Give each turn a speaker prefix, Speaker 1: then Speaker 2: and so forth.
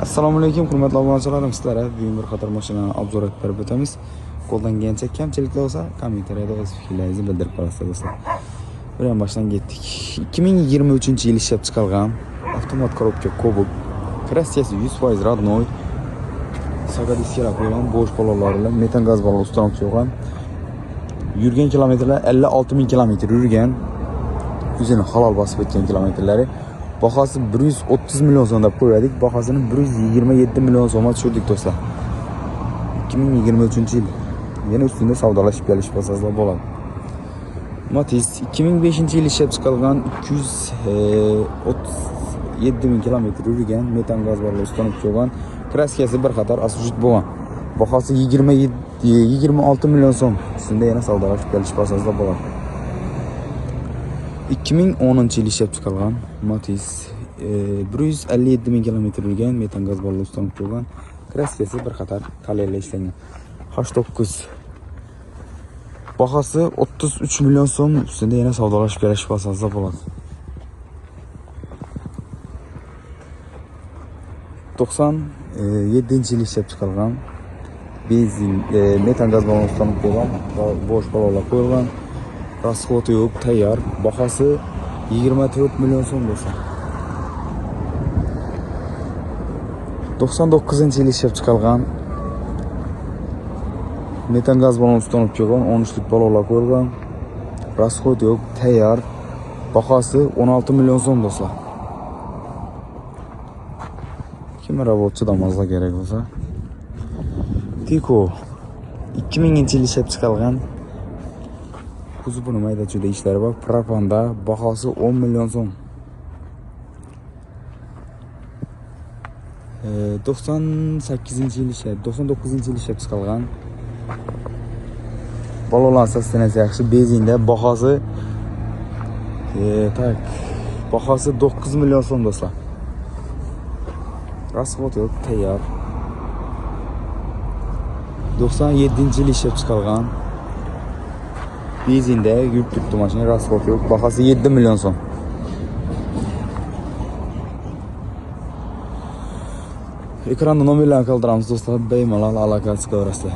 Speaker 1: Assalomu alaykum, hurmatli obunachilarim. Sizlarga bugun bir qator mashinani obzor etib berib o'tamiz. Qo'ldan kelgancha kamchiliklar bo'lsa, kommentariyada o'z fikrlaringizni bildirib qo'yasiz do'stlar. Bilan boshdan ketdik. 2023-yil ishlab chiqarilgan avtomat korobka Kubok. Krassiyasi 100% родной. Sagadisklar qo'yilgan bo'sh balonlar bilan metan gaz balon ustanib qo'ygan. Yurgan kilometrlar 56 000 kilometr yurgan. O'zini halol bosib o'tgan kilometrlari. Bahası 130 milyon so'm deb qo'ydik. Bahasini 127 milyon so'mga tushirdik do'stlar. 2023-yil. Yana ustida savdolashib kelish bosasizlar bo'ladi. Matiz 2005-yil ishlab chiqarilgan 237 000 kilometr yurgan metan gaz balon ustanib qo'ygan. Kraskasi bir qator asujit bo'lgan. Bahasi 26 milyon so'm. Ustida yana savdolashib kelish bosasizlar bo'ladi. 2010-yil ishlab chiqarilgan Matiz 157 000 kilometr yurgan metan gaz balon ustanib qo'ygan. Kraskasi bir qator kaloriyali ishlangan. H9 bahasi 33 milyon so'm. Ustida yana savdolashib kelish bosasizlar bo'ladi. 97-yil ishlab chiqarilgan benzin metan gaz balon ustanib qo'ygan, bo'sh balonlar qo'yilgan. Rasxoti yo'q, tayyor. Bahasi 24 milyon so'm bo'lsa. 99-yil ishlab chiqarilgan metan gaz balon ustanib qo'ygan, 13lik balonlar qo'yilgan. Rasxoti yo'q, tayyor. Bahasi 16 milyon so'm do'stlar. Kim ravodchidan mazza kerak bo'lsa. Tiko 2000-yil ishlab chiqarilgan Kuzubuni mayda juda ishlari bor. Propanda bahasi 10 milyon so'm. 99-yil ishlab chiqarilgan balonlar sostenasi yaxshi benzinda bahasi bahasi 9 milyon so'm do'stlar. Rasxot yo'q, tayyor. 97-yil ishlab chiqarilgan benzinde yük tuttu maşını rasxot yo'q. Bahası 7 milyon so'm. Ekranda nomerlarni qoldiramiz do'stlar. Bemalol aloqa qilib ko'rasizlar.